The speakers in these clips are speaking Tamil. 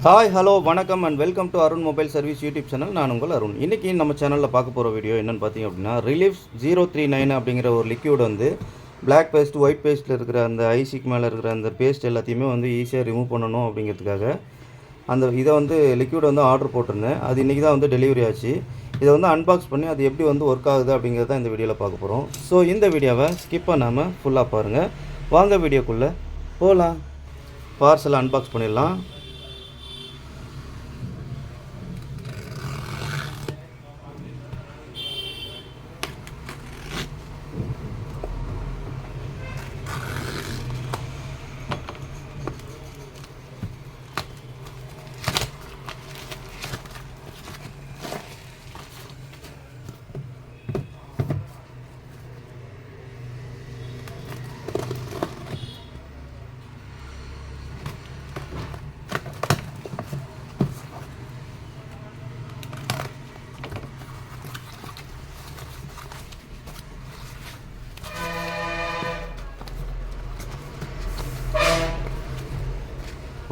ஹாய் ஹலோ வணக்கம் and welcome to Arun mobile service YouTube channel. நான் உங்கள் அருண். இன்றைக்கி நம்ம சேனலில் பார்க்க போகிற வீடியோ என்னென்னு பார்த்தீங்க அப்படின்னா, ரிலீஃப்ஸ் 039 அப்படிங்கிற ஒரு லிக்யூட் வந்து பிளாக் பேஸ்ட் ஒயிட் பேஸ்ட்டில் இருக்கிற அந்த ஐசிக்கு மேலே இருக்கிற அந்த பேஸ்ட் எல்லாத்தையுமே வந்து ஈஸியாக ரிமூவ் பண்ணணும் அப்படிங்கிறதுக்காக இதை வந்து லிக்யூட் வந்து ஆர்டர் போட்டிருந்தேன். அது இன்றைக்கி தான் வந்து டெலிவரி ஆச்சு. இதை வந்து அன்பாக்ஸ் பண்ணி அது எப்படி வந்து ஒர்க் ஆகுது அப்படிங்கிறத இந்த வீடியோவில் பார்க்க போகிறோம். ஸோ இந்த வீடியோவை ஸ்கிப் பண்ணாமல் ஃபுல்லாக பாருங்கள். வாங்க வீடியோக்குள்ளே போகலாம். பார்சலை அன்பாக்ஸ் பண்ணிடலாம்.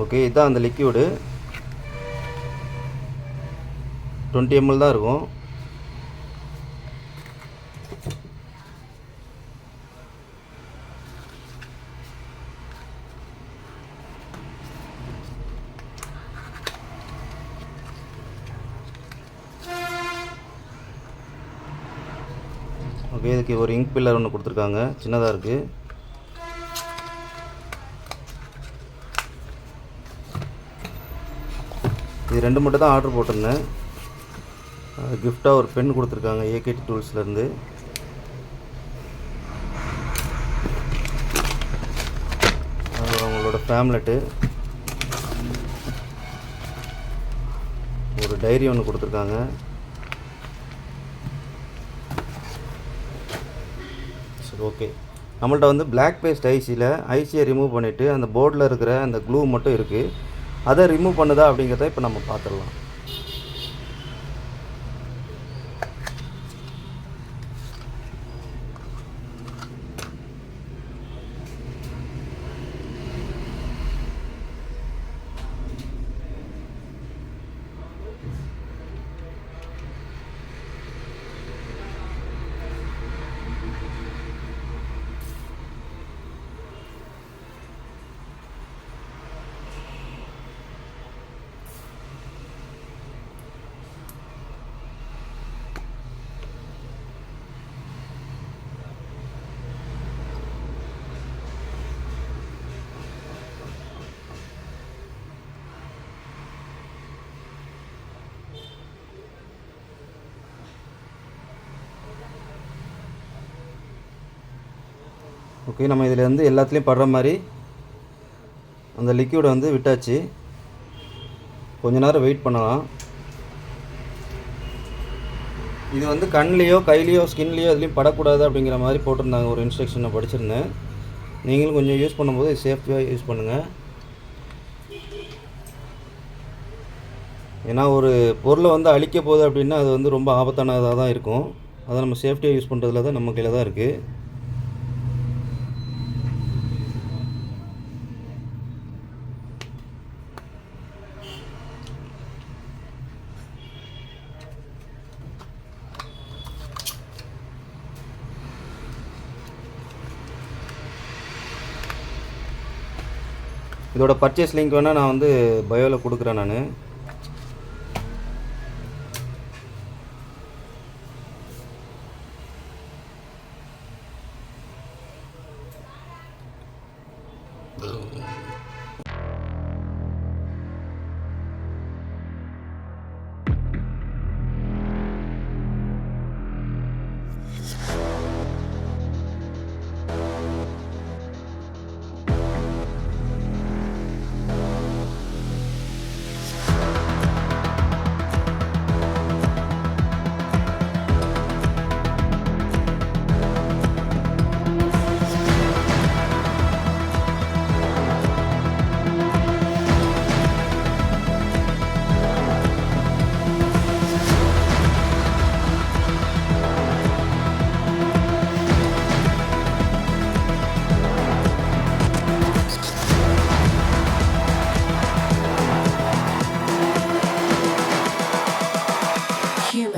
ஓகே, இதுதான் அந்த லிக்யூடு. 20 ml தான் இருக்கும். ஓகே, இதுக்கு ஒரு இங்க் பில்லர் ஒன்று கொடுத்துருக்காங்க, சின்னதாக இருக்குது. இது 2 மட்டும் தான் ஆர்டர் போட்டிருந்தேன். கிஃப்டாக ஒரு பென் கொடுத்துருக்காங்க ஏகேடி டூல்ஸ்லேருந்து. அவங்களோட ஃபேம்லெட்டு, ஒரு டைரி ஒன்று கொடுத்துருக்காங்க. சரி, ஓகே. நம்மள்ட்ட வந்து பிளாக் பேஸ்ட் ஐசியை ரிமூவ் பண்ணிவிட்டு அந்த போர்டில் இருக்கிற அந்த க்ளூ மட்டும் இருக்குது. அதை ரிமூவ் பண்ணுதா அப்படிங்கிறத இப்போ நம்ம பார்த்துடலாம். ஓகே, நம்ம இதில் வந்து எல்லாத்துலேயும் படுற மாதிரி அந்த லிக்யூடை வந்து விட்டாச்சு. கொஞ்ச நேரம் வெயிட் பண்ணலாம். இது வந்து கண்லேயோ கையிலையோ ஸ்கின்லேயோ எதுலேயும் படக்கூடாது அப்படிங்கிற மாதிரி போட்டிருந்தாங்க. ஒரு இன்ஸ்ட்ரக்ஷனை படிச்சிருந்தேன். நீங்களும் கொஞ்சம் யூஸ் பண்ணும்போது சேஃப்டியாக யூஸ் பண்ணுங்கள். ஏன்னா ஒரு பொருளை வந்து அழிக்க போகுது அப்படின்னா அது வந்து ரொம்ப ஆபத்தானதாக தான் இருக்கும். அதை நம்ம சேஃப்டியாக யூஸ் பண்ணுறதுல தான் நம்ம கையில் தான் இருக்குது. இதோட பர்ச்சேஸ் லிங்க் வேணால் நான் வந்து பயோவில் கொடுக்குறேன் நான்.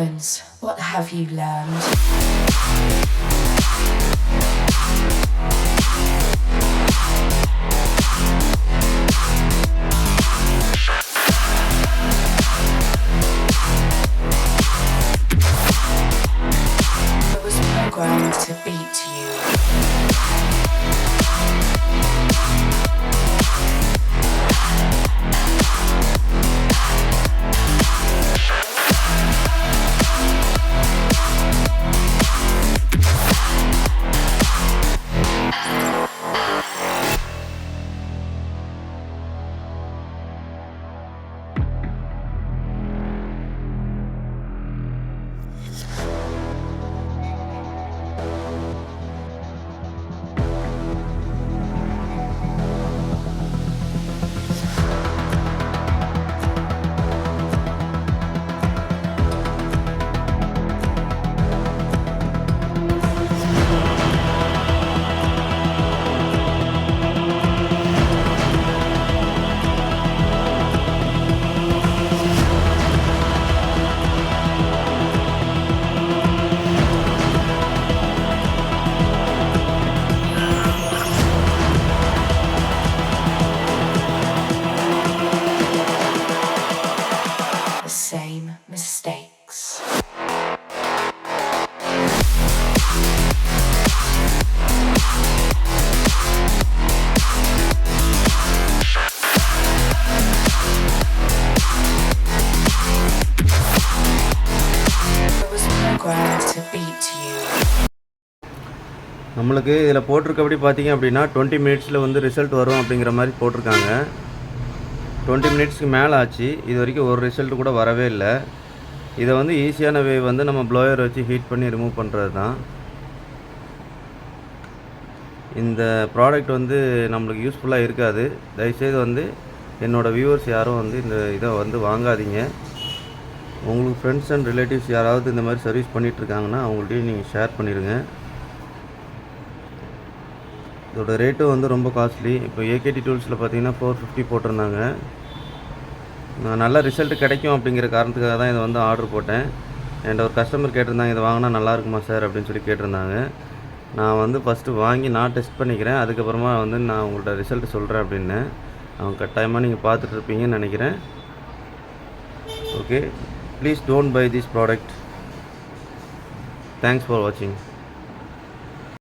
opens. What have you learned? I was programmed to beat you. The same mistakes. I was programmed to beat you. நம்மளுக்கு இதில் போட்டிருக்கபடி பார்த்தீங்க அப்படின்னா 20 மினிட்ஸில் வந்து ரிசல்ட் வரும் அப்படிங்கிற மாதிரி போட்டிருக்காங்க. 20 மினிட்ஸ்க்கு மேலே ஆச்சு, இது வரைக்கும் ஒரு ரிசல்ட் கூட வரவே இல்லை. இதை வந்து ஈஸியான வே வந்து நம்ம ப்ளோயர் வச்சு ஹீட் பண்ணி ரிமூவ் பண்ணுறது தான். இந்த ப்ராடக்ட் வந்து நம்மளுக்கு யூஸ்ஃபுல்லாக இருக்காது. தயவுசெய்து வந்து என்னோடய வியூவர்ஸ் யாரும் வந்து இந்த இதை வந்து வாங்காதீங்க. உங்களுக்கு ஃப்ரெண்ட்ஸ் அண்ட் ரிலேட்டிவ்ஸ் யாராவது இந்த மாதிரி சர்வீஸ் பண்ணிகிட்ருக்காங்கன்னா அவங்கள்ட்டையும் நீங்கள் ஷேர் பண்ணிடுங்க. இதோட ரேட்டும் வந்து ரொம்ப காஸ்ட்லி. இப்போ ஏகேடி டூல்ஸில் பார்த்தீங்கன்னா 450 போட்டிருந்தாங்க. நான் நல்ல ரிசல்ட் கிடைக்கும் அப்படிங்கிற காரணத்துக்காக தான் இதை வந்து ஆர்டர் போட்டேன். என்கிட்ட ஒரு கஸ்டமர் கேட்டிருந்தாங்க, இதை வாங்கினா நல்லா இருக்குமா சார் அப்படின்னு சொல்லி கேட்டிருந்தாங்க. நான் வந்து ஃபஸ்ட்டு வாங்கி நான் டெஸ்ட் பண்ணிக்கிறேன், அதுக்கப்புறமா வந்து நான் உங்கள்கிட்ட ரிசல்ட் சொல்கிறேன் அப்படின்னேன். அவங்க கட்டாயமாக நீங்கள் பார்த்துட்ருப்பீங்கன்னு நினைக்கிறேன். Okay, please don't by this product. Thanks for வாட்சிங்.